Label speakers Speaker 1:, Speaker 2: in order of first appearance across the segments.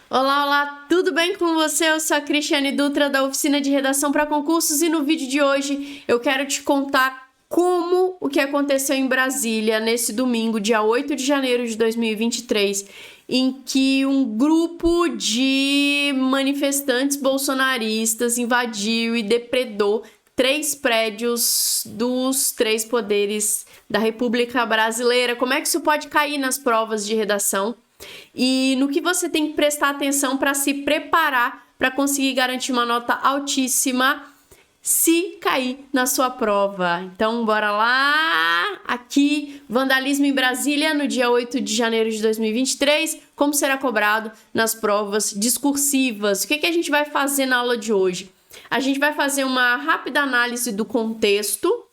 Speaker 1: Olá, olá, tudo bem com você? Eu sou a Cristiane Dutra da Oficina de Redação para Concursos e no vídeo de hoje eu quero te contar o que aconteceu em Brasília nesse domingo, dia 8 de janeiro de 2023, em que um grupo de manifestantes bolsonaristas invadiu e depredou 3 prédios dos 3 poderes da República Brasileira. Como é que isso pode cair nas provas de redação? E no que você tem que prestar atenção para se preparar para conseguir garantir uma nota altíssima se cair na sua prova. Então, bora lá! Aqui, vandalismo em Brasília, no dia 8 de janeiro de 2023, como será cobrado nas provas discursivas. O que a gente vai fazer na aula de hoje? A gente vai fazer uma rápida análise do contexto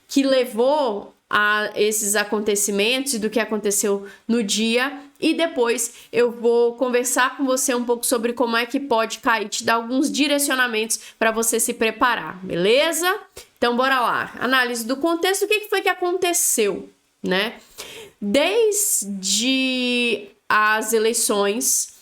Speaker 1: que levou a esses acontecimentos e do que aconteceu no dia, e depois eu vou conversar com você um pouco sobre como é que pode cair, te dar alguns direcionamentos para você se preparar, beleza? Então bora lá, análise do contexto. O que foi que aconteceu, né? Desde as eleições,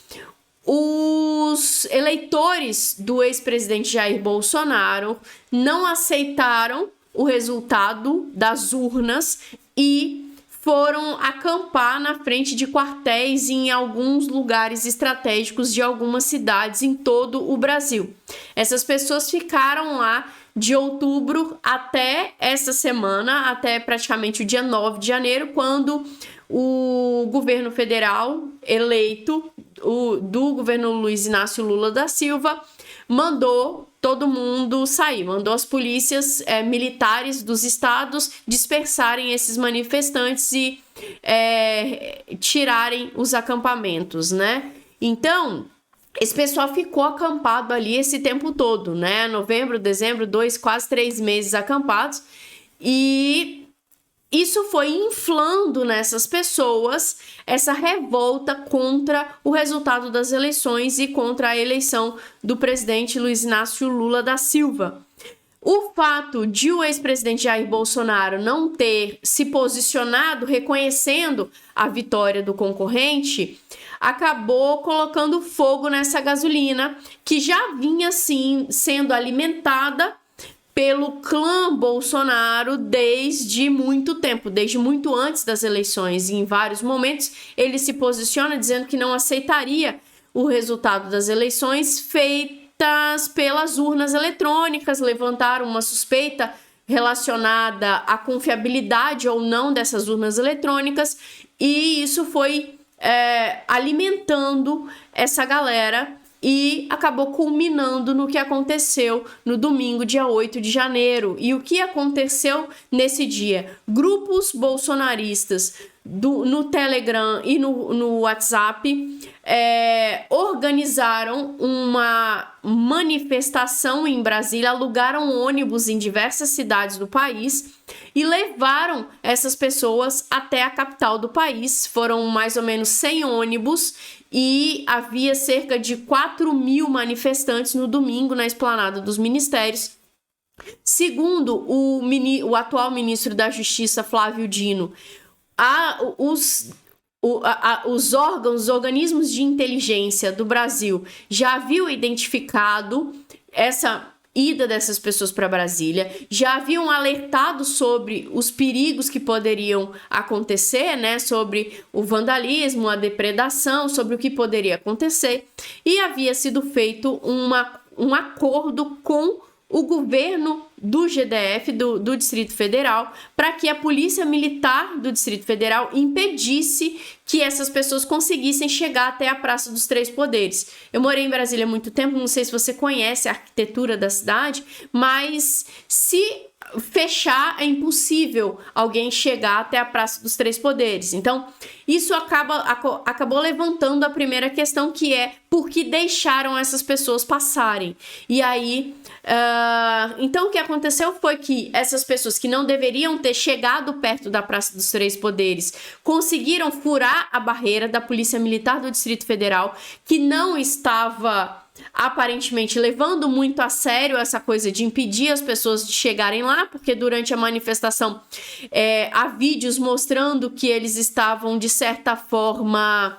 Speaker 1: os eleitores do ex-presidente Jair Bolsonaro não aceitaram o resultado das urnas e foram acampar na frente de quartéis em alguns lugares estratégicos de algumas cidades em todo o Brasil. Essas pessoas ficaram lá de outubro até essa semana, até praticamente o dia 9 de janeiro, quando o governo federal eleito, do governo Luiz Inácio Lula da Silva, mandou todo mundo sair, mandou as polícias militares dos estados dispersarem esses manifestantes e tirarem os acampamentos, né? Então, esse pessoal ficou acampado ali esse tempo todo, né? Novembro, dezembro, quase 3 meses acampados, e isso foi inflando nessas pessoas essa revolta contra o resultado das eleições e contra a eleição do presidente Luiz Inácio Lula da Silva. O fato de o ex-presidente Jair Bolsonaro não ter se posicionado reconhecendo a vitória do concorrente acabou colocando fogo nessa gasolina que já vinha assim sendo alimentada pelo clã Bolsonaro desde muito tempo, desde muito antes das eleições. E em vários momentos ele se posiciona dizendo que não aceitaria o resultado das eleições feitas pelas urnas eletrônicas, levantaram uma suspeita relacionada à confiabilidade ou não dessas urnas eletrônicas, e isso foi alimentando essa galera e acabou culminando no que aconteceu no domingo, dia 8 de janeiro. E o que aconteceu nesse dia? Grupos bolsonaristas no Telegram e no WhatsApp organizaram uma manifestação em Brasília, alugaram ônibus em diversas cidades do país e levaram essas pessoas até a capital do país. Foram mais ou menos 100 ônibus e havia cerca de 4.000 manifestantes no domingo na esplanada dos ministérios. Segundo o atual ministro da Justiça, Flávio Dino, os organismos de inteligência do Brasil já haviam identificado essa ida dessas pessoas para Brasília, já haviam alertado sobre os perigos que poderiam acontecer, né, sobre o vandalismo, a depredação, sobre o que poderia acontecer, e havia sido feito um acordo com o governo do GDF, do Distrito Federal, para que a Polícia Militar do Distrito Federal impedisse que essas pessoas conseguissem chegar até a Praça dos Três Poderes. Eu morei em Brasília há muito tempo, não sei se você conhece a arquitetura da cidade, mas se fechar é impossível alguém chegar até a Praça dos Três Poderes. Então, isso acabou levantando a primeira questão, que é por que deixaram essas pessoas passarem. E aí, então o que aconteceu foi que essas pessoas que não deveriam ter chegado perto da Praça dos Três Poderes conseguiram furar a barreira da Polícia Militar do Distrito Federal, que não estava aparentemente levando muito a sério essa coisa de impedir as pessoas de chegarem lá, porque durante a manifestação há vídeos mostrando que eles estavam, de certa forma,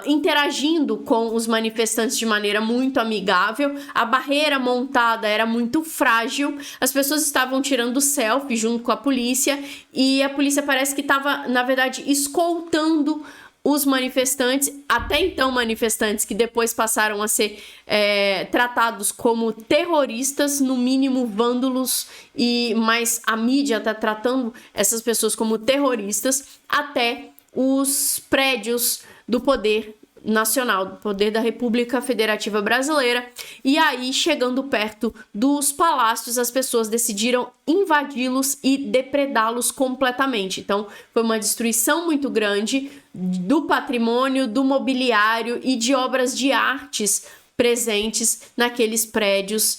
Speaker 1: interagindo com os manifestantes de maneira muito amigável. A barreira montada era muito frágil, as pessoas estavam tirando selfie junto com a polícia, e a polícia parece que estava, na verdade, escoltando os manifestantes, até então manifestantes que depois passaram a ser tratados como terroristas, no mínimo vândalos, mas a mídia está tratando essas pessoas como terroristas, até os prédios do poder nacional, do poder da República Federativa Brasileira. E aí, chegando perto dos palácios, as pessoas decidiram invadi-los e depredá-los completamente. Então, foi uma destruição muito grande do patrimônio, do mobiliário e de obras de artes presentes naqueles prédios,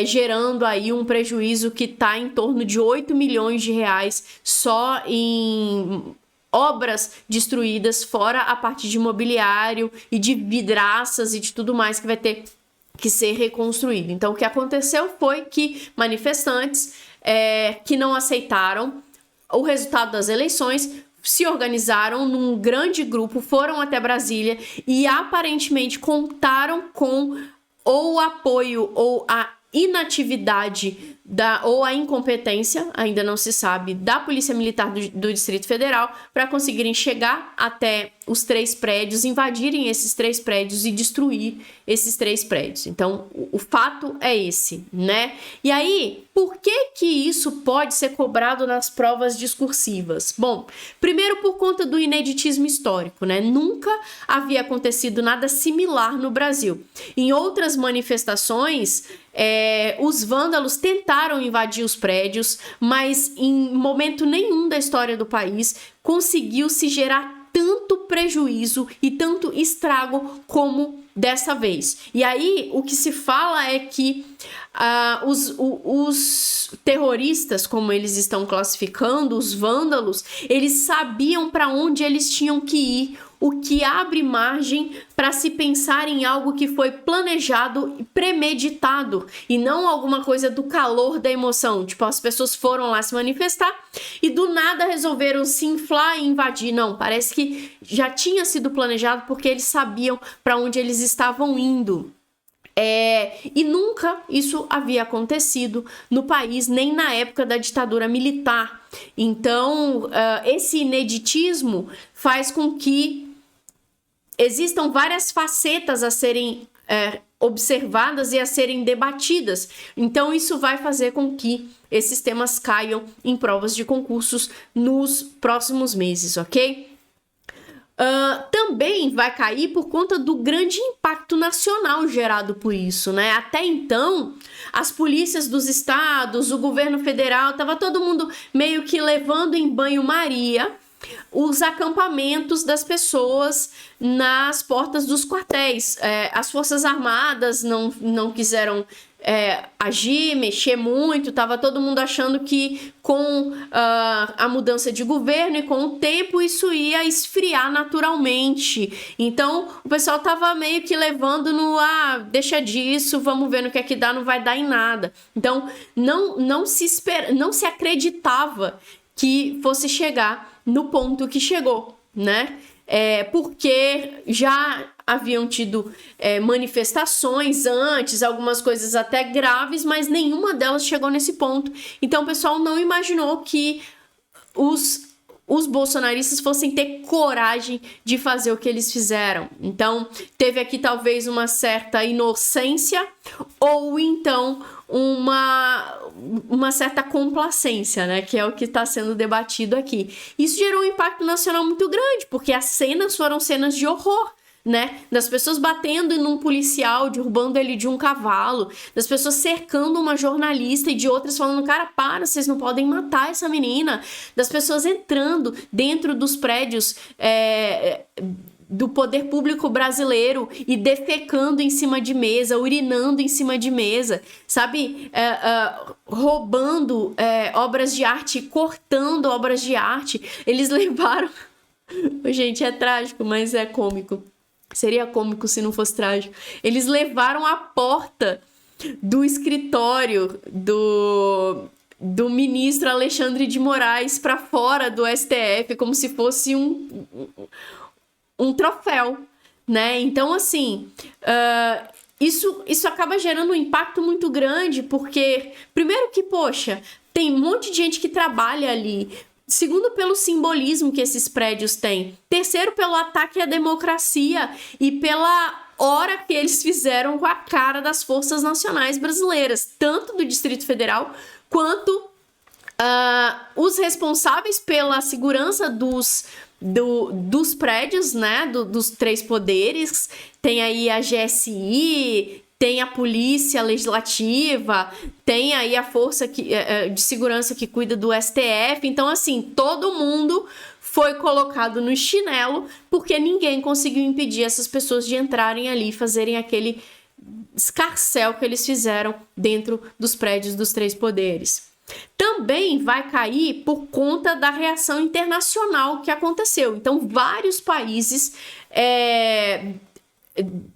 Speaker 1: gerando aí um prejuízo que está em torno de 8 milhões de reais só em obras destruídas, fora a parte de mobiliário e de vidraças e de tudo mais que vai ter que ser reconstruído. Então, o que aconteceu foi que manifestantes que não aceitaram o resultado das eleições se organizaram num grande grupo, foram até Brasília e aparentemente contaram com ou o apoio ou a inatividade ou a incompetência, ainda não se sabe, da Polícia Militar do Distrito Federal para conseguirem chegar até os 3 prédios, invadirem esses 3 prédios e destruir esses 3 prédios. Então, o fato é esse, né? E aí, por que isso pode ser cobrado nas provas discursivas? Bom, primeiro por conta do ineditismo histórico, né? Nunca havia acontecido nada similar no Brasil. Em outras manifestações, os vândalos tentaram invadir os prédios, mas em momento nenhum da história do país conseguiu se gerar tanto prejuízo e tanto estrago como dessa vez. E aí, o que se fala é que os terroristas, como eles estão classificando, os vândalos, eles sabiam para onde eles tinham que ir, o que abre margem para se pensar em algo que foi planejado e premeditado, e não alguma coisa do calor da emoção. Tipo, as pessoas foram lá se manifestar e do nada resolveram se inflar e invadir. Não, parece que já tinha sido planejado porque eles sabiam para onde eles estavam indo. E nunca isso havia acontecido no país, nem na época da ditadura militar. Então, esse ineditismo faz com que existam várias facetas a serem observadas e a serem debatidas. Então, isso vai fazer com que esses temas caiam em provas de concursos nos próximos meses, ok? Também vai cair por conta do grande impacto nacional gerado por isso, né? Até então, as polícias dos estados, o governo federal, estava todo mundo meio que levando em banho-maria os acampamentos das pessoas nas portas dos quartéis. As Forças Armadas não quiseram agir, mexer muito, estava todo mundo achando que com a mudança de governo e com o tempo isso ia esfriar naturalmente. Então o pessoal estava meio que levando deixa disso, vamos ver no que é que dá, não vai dar em nada. Então não se acreditava que fosse chegar no ponto que chegou, né? Porque já haviam tido manifestações antes, algumas coisas até graves, mas nenhuma delas chegou nesse ponto. Então o pessoal não imaginou que os bolsonaristas fossem ter coragem de fazer o que eles fizeram. Então teve aqui talvez uma certa inocência ou então uma certa complacência, né? Que é o que está sendo debatido aqui. Isso gerou um impacto nacional muito grande, porque as cenas foram cenas de horror, né? Das pessoas batendo num policial, derrubando ele de um cavalo, das pessoas cercando uma jornalista e de outras falando, cara, para, vocês não podem matar essa menina, das pessoas entrando dentro dos prédios do poder público brasileiro e defecando em cima de mesa, urinando em cima de mesa, sabe? Roubando obras de arte, cortando obras de arte. Eles levaram... Gente, é trágico, mas é cômico. Seria cômico se não fosse trágico. Eles levaram a porta do escritório do ministro Alexandre de Moraes para fora do STF, como se fosse um troféu, né? Então, assim, isso acaba gerando um impacto muito grande, porque, primeiro que, poxa, tem um monte de gente que trabalha ali. Segundo, pelo simbolismo que esses prédios têm. Terceiro, pelo ataque à democracia e pela hora que eles fizeram com a cara das forças nacionais brasileiras, tanto do Distrito Federal quanto os responsáveis pela segurança dos prédios, né, dos três poderes. Tem aí a GSI, tem a Polícia Legislativa, tem aí a Força de Segurança que cuida do STF. Então, assim, todo mundo foi colocado no chinelo porque ninguém conseguiu impedir essas pessoas de entrarem ali e fazerem aquele escarcéu que eles fizeram dentro dos prédios dos três poderes. Também vai cair por conta da reação internacional que aconteceu. Então, vários países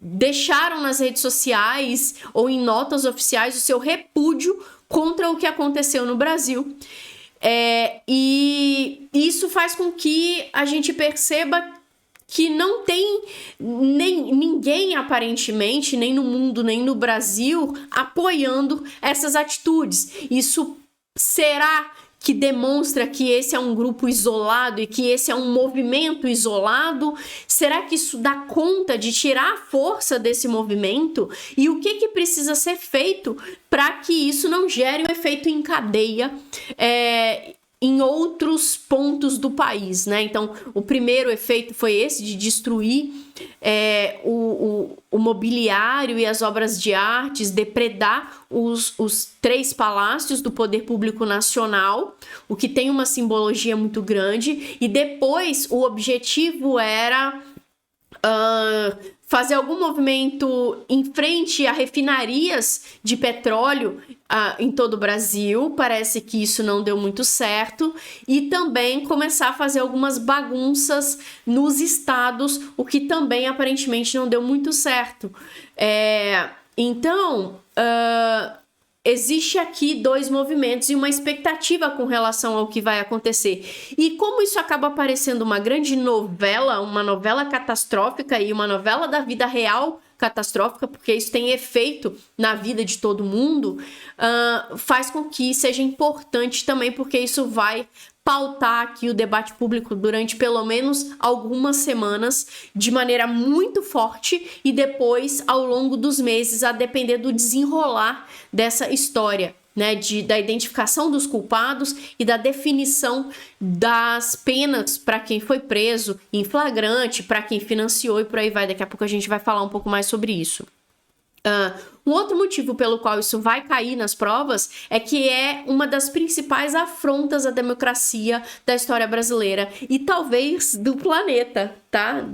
Speaker 1: deixaram nas redes sociais ou em notas oficiais o seu repúdio contra o que aconteceu no Brasil. E isso faz com que a gente perceba que não tem ninguém, aparentemente, nem no mundo, nem no Brasil, apoiando essas atitudes. Isso será que demonstra que esse é um grupo isolado e que esse é um movimento isolado? Será que isso dá conta de tirar a força desse movimento? E o que precisa ser feito para que isso não gere um efeito em cadeia em outros pontos do país, né? Então, o primeiro efeito foi esse, de destruir o mobiliário e as obras de artes, depredar os três palácios do poder público nacional, o que tem uma simbologia muito grande. E depois, o objetivo era fazer algum movimento em frente a refinarias de petróleo em todo o Brasil. Parece que isso não deu muito certo. E também começar a fazer algumas bagunças nos estados, o que também aparentemente não deu muito certo. Então, existe aqui dois movimentos e uma expectativa com relação ao que vai acontecer. E como isso acaba parecendo uma grande novela, uma novela catastrófica e uma novela da vida real catastrófica, porque isso tem efeito na vida de todo mundo, faz com que seja importante também, porque isso vai pautar aqui o debate público durante pelo menos algumas semanas de maneira muito forte, e depois, ao longo dos meses, a depender do desenrolar dessa história, né, da identificação dos culpados e da definição das penas para quem foi preso em flagrante, para quem financiou e por aí vai. Daqui a pouco a gente vai falar um pouco mais sobre isso. Um outro motivo pelo qual isso vai cair nas provas é que é uma das principais afrontas à democracia da história brasileira e talvez do planeta, tá?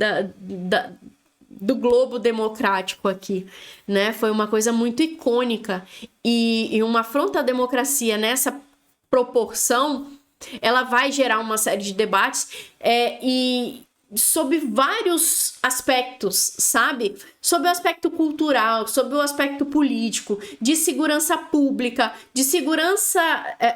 Speaker 1: Do globo democrático aqui, né? Foi uma coisa muito icônica e uma afronta à democracia nessa proporção, ela vai gerar uma série de debates e sob vários aspectos, sabe? Sob o aspecto cultural, sob o aspecto político, de segurança pública, de segurança,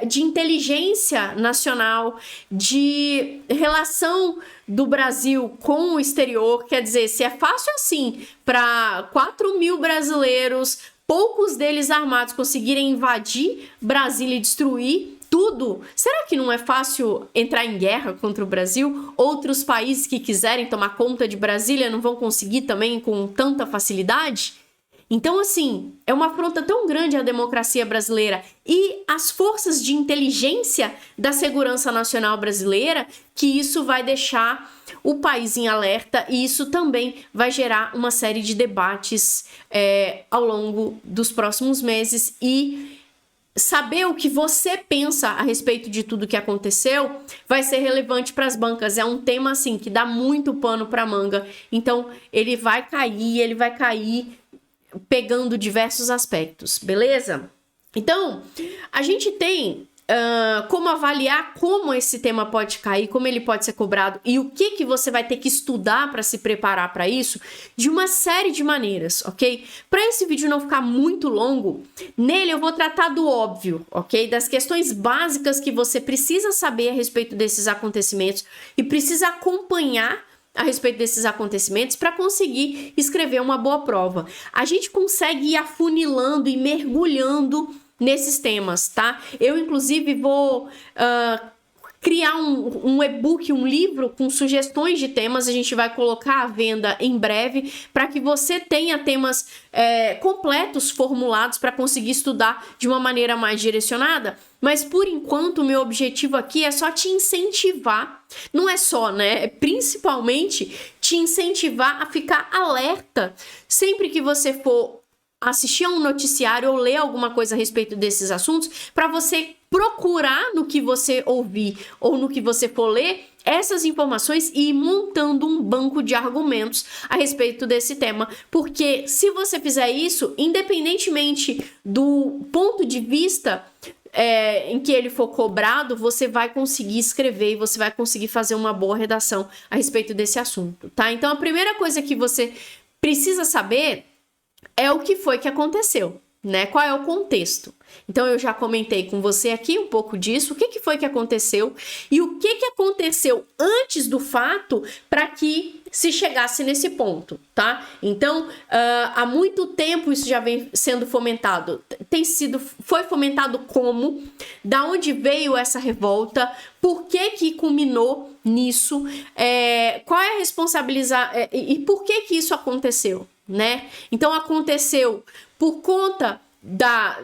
Speaker 1: de inteligência nacional, de relação do Brasil com o exterior. Quer dizer, se é fácil assim para 4 mil brasileiros, poucos deles armados, conseguirem invadir Brasília e destruir tudo, será que não é fácil entrar em guerra contra o Brasil? Outros países que quiserem tomar conta de Brasília não vão conseguir também com tanta facilidade? Então, assim, é uma afronta tão grande à democracia brasileira e às forças de inteligência da segurança nacional brasileira, que isso vai deixar o país em alerta, e isso também vai gerar uma série de debates ao longo dos próximos meses. E saber o que você pensa a respeito de tudo que aconteceu vai ser relevante para as bancas. É um tema, assim, que dá muito pano para manga. Então, ele vai cair pegando diversos aspectos, beleza? Então, a gente tem como avaliar como esse tema pode cair, como ele pode ser cobrado e o que você vai ter que estudar para se preparar para isso, de uma série de maneiras, ok? Para esse vídeo não ficar muito longo, nele eu vou tratar do óbvio, ok? Das questões básicas que você precisa saber a respeito desses acontecimentos e precisa acompanhar a respeito desses acontecimentos para conseguir escrever uma boa prova. A gente consegue ir afunilando e mergulhando nesses temas, tá? Eu, inclusive, vou criar um e-book, um livro com sugestões de temas. A gente vai colocar à venda em breve para que você tenha temas completos formulados para conseguir estudar de uma maneira mais direcionada. Mas, por enquanto, o meu objetivo aqui é só te incentivar, não é só, né? É principalmente te incentivar a ficar alerta sempre que você for assistir a um noticiário ou ler alguma coisa a respeito desses assuntos, para você procurar no que você ouvir ou no que você for ler essas informações e ir montando um banco de argumentos a respeito desse tema. Porque se você fizer isso, independentemente do ponto de vista em que ele for cobrado, você vai conseguir escrever e você vai conseguir fazer uma boa redação a respeito desse assunto, tá? Então, a primeira coisa que você precisa saber é o que foi que aconteceu, né? Qual é o contexto? Então, eu já comentei com você aqui um pouco disso, o que foi que aconteceu e o que aconteceu antes do fato para que se chegasse nesse ponto, tá? Então, há muito tempo isso já vem sendo fomentado. Foi fomentado como? Da onde veio essa revolta? Por que culminou nisso? Qual é a responsabilidade? E por que isso aconteceu, né? Então, aconteceu por conta da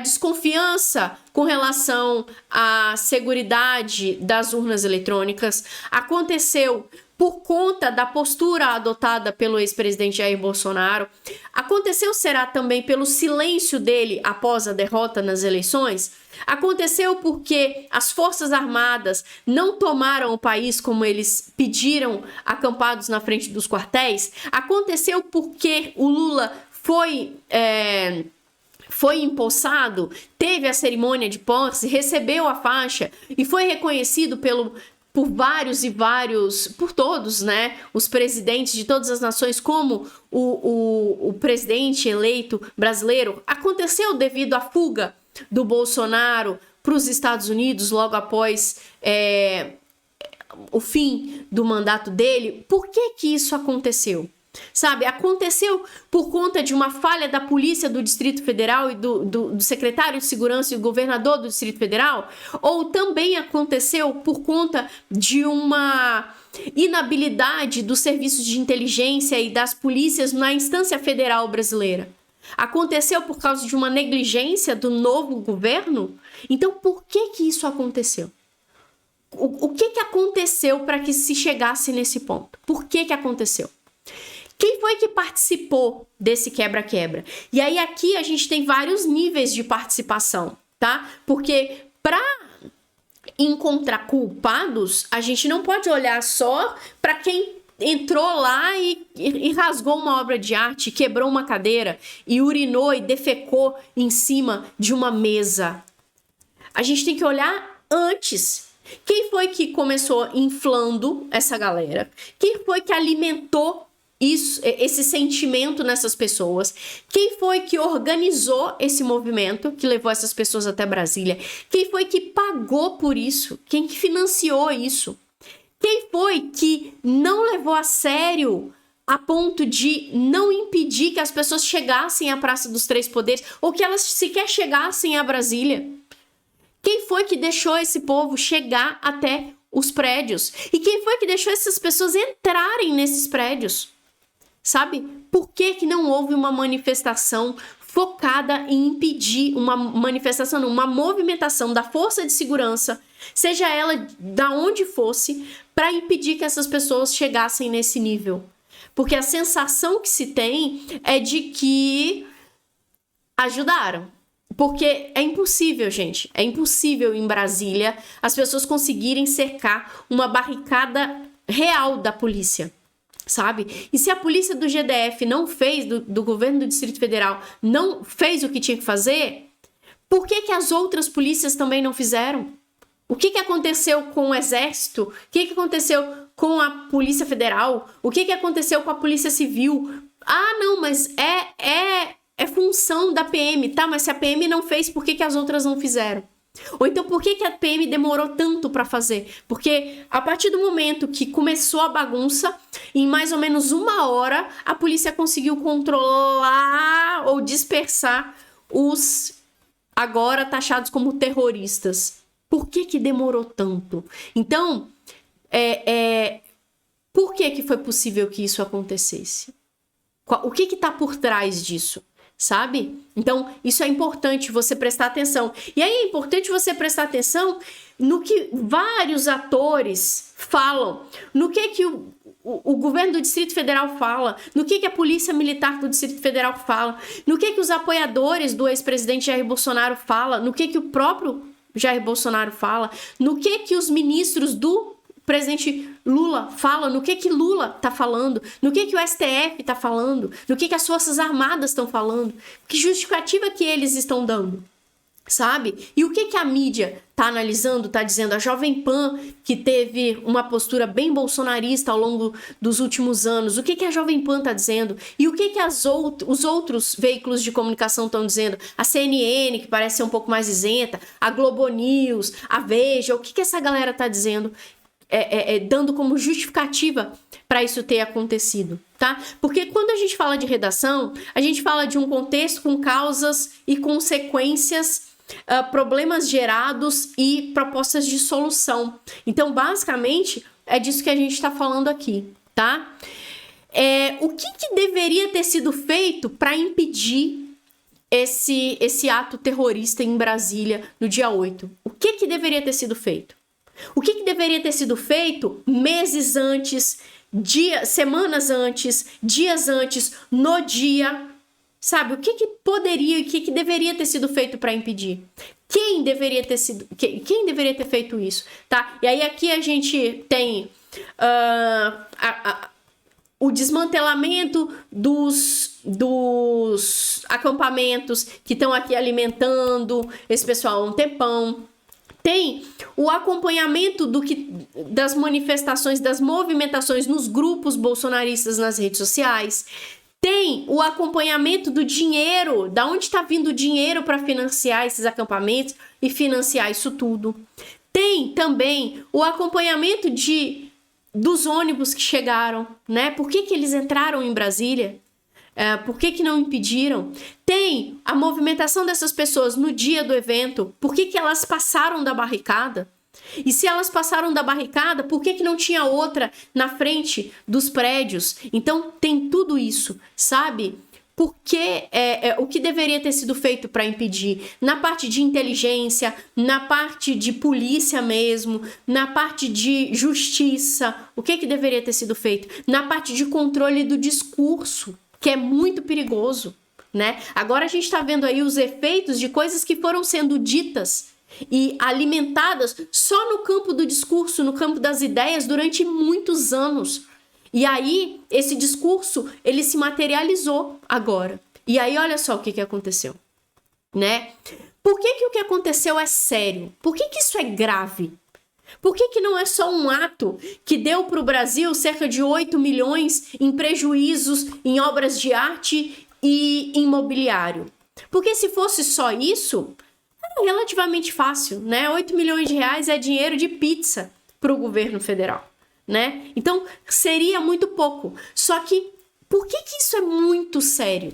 Speaker 1: desconfiança com relação à seguridade das urnas eletrônicas, aconteceu por conta da postura adotada pelo ex-presidente Jair Bolsonaro, aconteceu, será também pelo silêncio dele após a derrota nas eleições, aconteceu porque as Forças Armadas não tomaram o país como eles pediram, acampados na frente dos quartéis, aconteceu porque o Lula foi empossado, teve a cerimônia de posse, recebeu a faixa e foi reconhecido por todos, né, os presidentes de todas as nações como o presidente eleito brasileiro. Aconteceu devido à fuga do Bolsonaro para os Estados Unidos logo após o fim do mandato dele. Por que isso aconteceu? Sabe, aconteceu por conta de uma falha da polícia do Distrito Federal e do secretário de Segurança e do governador do Distrito Federal? Ou também aconteceu por conta de uma inabilidade dos serviços de inteligência e das polícias na instância federal brasileira? Aconteceu por causa de uma negligência do novo governo? Então, por que isso aconteceu? O que aconteceu para que se chegasse nesse ponto? Por que aconteceu? Quem foi que participou desse quebra-quebra? E aí aqui a gente tem vários níveis de participação, tá? Porque para encontrar culpados, a gente não pode olhar só para quem entrou lá e rasgou uma obra de arte, quebrou uma cadeira e urinou e defecou em cima de uma mesa. A gente tem que olhar antes. Quem foi que começou inflando essa galera? Quem foi que alimentou esse sentimento nessas pessoas? Quem foi que organizou esse movimento que levou essas pessoas até Brasília? Quem foi que pagou por isso? Quem que financiou isso? Quem foi que não levou a sério a ponto de não impedir que as pessoas chegassem à Praça dos Três Poderes ou que elas sequer chegassem a Brasília? Quem foi que deixou esse povo chegar até os prédios? E quem foi que deixou essas pessoas entrarem nesses prédios? Sabe? Por que não houve uma manifestação focada em impedir uma movimentação da força de segurança, seja ela da onde fosse, para impedir que essas pessoas chegassem nesse nível? Porque a sensação que se tem é de que ajudaram. Porque é impossível, gente, é impossível em Brasília as pessoas conseguirem cercar uma barricada real da polícia, sabe? E se a polícia do GDF não fez, do governo do Distrito Federal, não fez o que tinha que fazer, Por que que as outras polícias também não fizeram? O que que aconteceu com o Exército? O que que aconteceu com a Polícia Federal? O que que aconteceu com a Polícia Civil? Ah, não, mas é função da PM, tá? Mas se a PM não fez, por que que as outras não fizeram? Ou então, por que que a PM demorou tanto para fazer? Porque a partir do momento que começou a bagunça, em mais ou menos 1 hora, a polícia conseguiu controlar ou dispersar os agora taxados como terroristas. Por que que demorou tanto? Então, por que que foi possível que isso acontecesse? O que que tá por trás disso? Sabe? Então, isso é importante você prestar atenção. E aí é importante você prestar atenção no que vários atores falam, no que o governo do Distrito Federal fala, no que a Polícia Militar do Distrito Federal fala, no que os apoiadores do ex-presidente Jair Bolsonaro fala, no que o próprio Jair Bolsonaro fala, no que os ministros do presidente Lula fala, no que Lula tá falando, no que o STF tá falando, no que as Forças Armadas estão falando, que justificativa que eles estão dando, sabe? E o que a mídia tá analisando, tá dizendo, a Jovem Pan, que teve uma postura bem bolsonarista ao longo dos últimos anos, o que a Jovem Pan tá dizendo? E o que os outros veículos de comunicação estão dizendo? A CNN, que parece ser um pouco mais isenta, a Globo News, a Veja, o que essa galera tá dizendo? Dando como justificativa para isso ter acontecido, tá? Porque quando a gente fala de redação, a gente fala de um contexto com causas e consequências, problemas gerados e propostas de solução. Então, basicamente, é disso que a gente está falando aqui, tá? O que deveria ter sido feito para impedir esse ato terrorista em Brasília no dia 8? O que deveria ter sido feito? O que deveria ter sido feito meses antes, semanas antes, dias antes, no dia? Sabe, o que poderia e o que deveria ter sido feito para impedir? Quem deveria ter feito isso, tá? E aí aqui a gente tem o desmantelamento dos acampamentos que estão aqui alimentando esse pessoal há um tempão. Tem o acompanhamento das manifestações, das movimentações nos grupos bolsonaristas nas redes sociais. Tem o acompanhamento do dinheiro, da onde está vindo o dinheiro para financiar esses acampamentos e financiar isso tudo. Tem também o acompanhamento dos ônibus que chegaram, né? Por que eles entraram em Brasília? Por que não impediram? Tem a movimentação dessas pessoas no dia do evento. Por que elas passaram da barricada? E se elas passaram da barricada, por que não tinha outra na frente dos prédios? Então tem tudo isso, sabe? Porque o que deveria ter sido feito para impedir? Na parte de inteligência, na parte de polícia mesmo, na parte de justiça, o que deveria ter sido feito? Na parte de controle do discurso, que é muito perigoso, né? Agora a gente está vendo aí os efeitos de coisas que foram sendo ditas e alimentadas só no campo do discurso, no campo das ideias durante muitos anos. E aí esse discurso, ele se materializou agora. E aí olha só o que aconteceu, né? Por que o que aconteceu é sério? Por que isso é grave? Por que não é só um ato que deu para o Brasil cerca de 8 milhões em prejuízos em obras de arte e imobiliário? Porque se fosse só isso, é relativamente fácil, né? 8 milhões de reais é dinheiro de pizza para o governo federal, né? Então, seria muito pouco. Só que, por que isso é muito sério?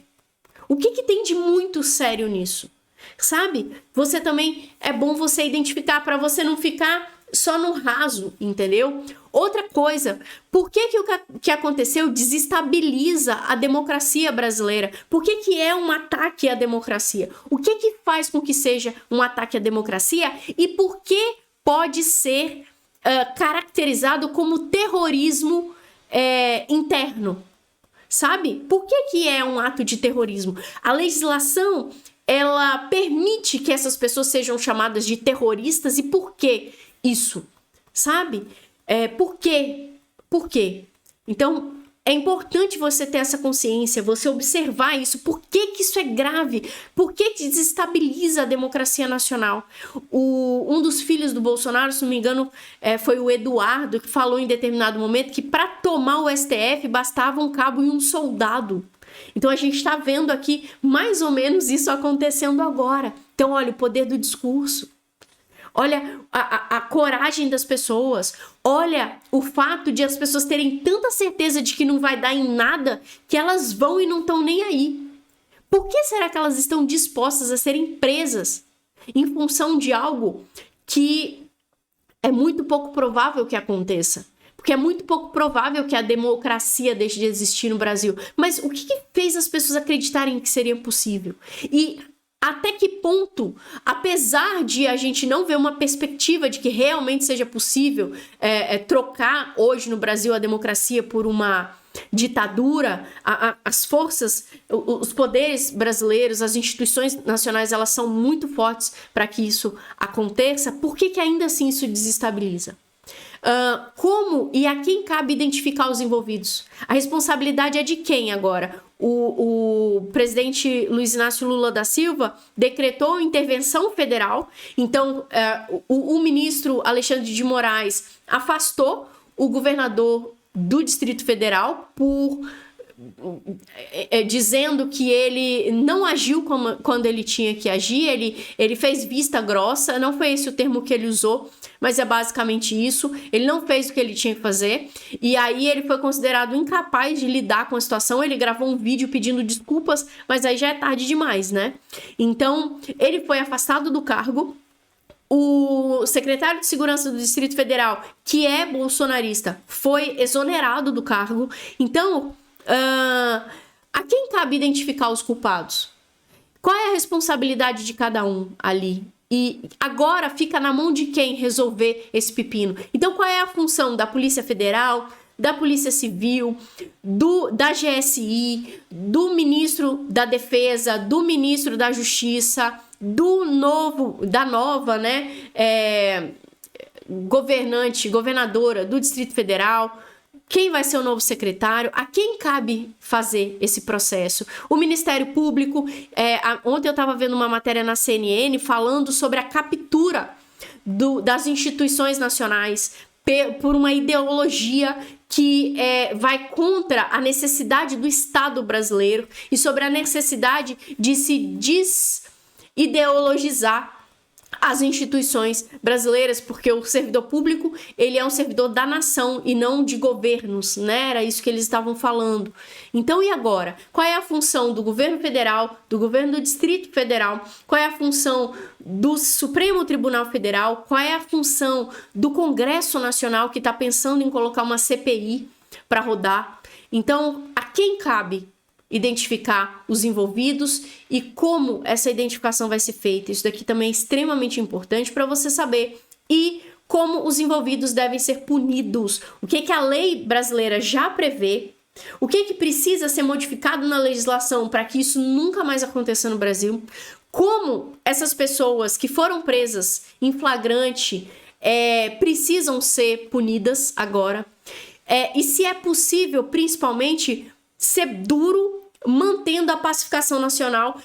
Speaker 1: O que tem de muito sério nisso? Sabe? Você também, é bom você identificar para você não ficar só no raso, entendeu? Outra coisa, por que o que aconteceu desestabiliza a democracia brasileira? Por que é um ataque à democracia? O que faz com que seja um ataque à democracia? E por que pode ser caracterizado como terrorismo interno? Sabe? Por que é um ato de terrorismo? A legislação, ela permite que essas pessoas sejam chamadas de terroristas, e por que isso? Sabe? Por quê? Por quê? Então, é importante você ter essa consciência, você observar isso. Por que que isso é grave? Por que que desestabiliza a democracia nacional? Um dos filhos do Bolsonaro, se não me engano, foi o Eduardo, que falou em determinado momento que para tomar o STF bastava um cabo e um soldado. Então a gente está vendo aqui mais ou menos isso acontecendo agora. Então olha, o poder do discurso. Olha a coragem das pessoas. Olha o fato de as pessoas terem tanta certeza de que não vai dar em nada que elas vão e não estão nem aí. Por que será que elas estão dispostas a serem presas em função de algo que é muito pouco provável que aconteça? Porque é muito pouco provável que a democracia deixe de existir no Brasil. Mas o que fez as pessoas acreditarem que seria possível? E até que ponto, apesar de a gente não ver uma perspectiva de que realmente seja possível trocar hoje no Brasil a democracia por uma ditadura, as forças, os poderes brasileiros, as instituições nacionais, elas são muito fortes para que isso aconteça, por que ainda assim isso desestabiliza? Como e a quem cabe identificar os envolvidos? A responsabilidade é de quem agora? O presidente Luiz Inácio Lula da Silva decretou intervenção federal, então o ministro Alexandre de Moraes afastou o governador do Distrito Federal dizendo que ele não agiu quando ele tinha que agir, ele fez vista grossa, não foi esse o termo que ele usou, mas é basicamente isso, ele não fez o que ele tinha que fazer, e aí ele foi considerado incapaz de lidar com a situação, ele gravou um vídeo pedindo desculpas, mas aí já é tarde demais, né? Então, ele foi afastado do cargo. O secretário de Segurança do Distrito Federal, que é bolsonarista, foi exonerado do cargo. Então, a quem cabe identificar os culpados? Qual é a responsabilidade de cada um ali? E agora fica na mão de quem resolver esse pepino? Então, qual é a função da Polícia Federal, da Polícia Civil, da GSI, do Ministro da Defesa, do Ministro da Justiça, da nova, né, governadora do Distrito Federal? Quem vai ser o novo secretário? A quem cabe fazer esse processo? O Ministério Público, ontem eu estava vendo uma matéria na CNN falando sobre a captura das instituições nacionais por uma ideologia que vai contra a necessidade do Estado brasileiro e sobre a necessidade de se desideologizar as instituições brasileiras, porque o servidor público, ele é um servidor da nação e não de governos, né? Era isso que eles estavam falando. Então, e agora? Qual é a função do governo federal, do governo do Distrito Federal? Qual é a função do Supremo Tribunal Federal? Qual é a função do Congresso Nacional, que está pensando em colocar uma CPI para rodar? Então, a quem cabe identificar os envolvidos e como essa identificação vai ser feita? Isso daqui também é extremamente importante para você saber. E como os envolvidos devem ser punidos. O que a lei brasileira já prevê, o que precisa ser modificado na legislação para que isso nunca mais aconteça no Brasil, como essas pessoas que foram presas em flagrante precisam ser punidas agora, e se é possível, principalmente, ser duro mantendo a pacificação nacional.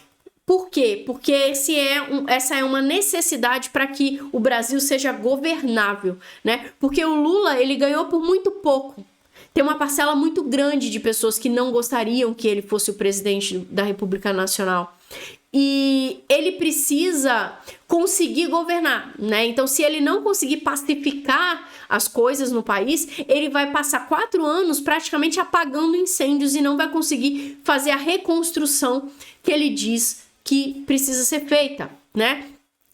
Speaker 1: Por quê? Porque essa é uma necessidade para que o Brasil seja governável, né? Porque o Lula, ele ganhou por muito pouco. Tem uma parcela muito grande de pessoas que não gostariam que ele fosse o presidente da República Nacional. E ele precisa conseguir governar, né? Então, se ele não conseguir pacificar as coisas no país, ele vai passar 4 anos praticamente apagando incêndios e não vai conseguir fazer a reconstrução que ele diz que precisa ser feita, né?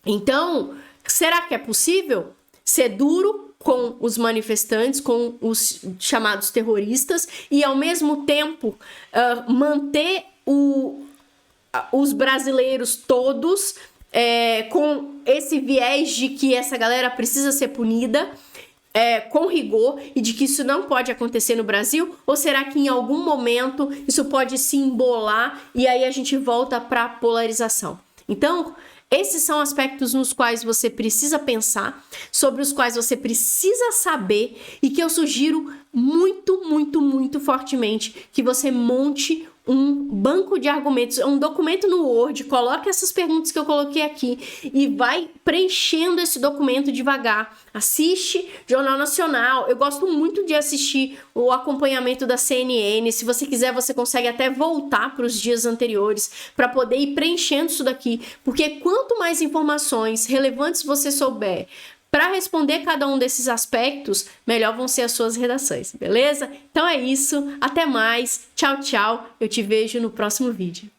Speaker 1: Então, será que é possível ser duro com os manifestantes, com os chamados terroristas e, ao mesmo tempo, manter os brasileiros todos com esse viés de que essa galera precisa ser punida com rigor e de que isso não pode acontecer no Brasil? Ou será que em algum momento isso pode se embolar e aí a gente volta para a polarização? Então, Esses são aspectos nos quais você precisa pensar, sobre os quais você precisa saber e que eu sugiro muito, muito, muito fortemente que você monte um banco de argumentos, um documento no Word, coloque essas perguntas que eu coloquei aqui e vai preenchendo esse documento devagar. Assiste Jornal Nacional. Eu gosto muito de assistir o acompanhamento da CNN. Se você quiser, você consegue até voltar para os dias anteriores para poder ir preenchendo isso daqui, porque quanto mais informações relevantes você souber para responder cada um desses aspectos, melhor vão ser as suas redações, beleza? Então é isso, até mais, tchau, tchau, eu te vejo no próximo vídeo.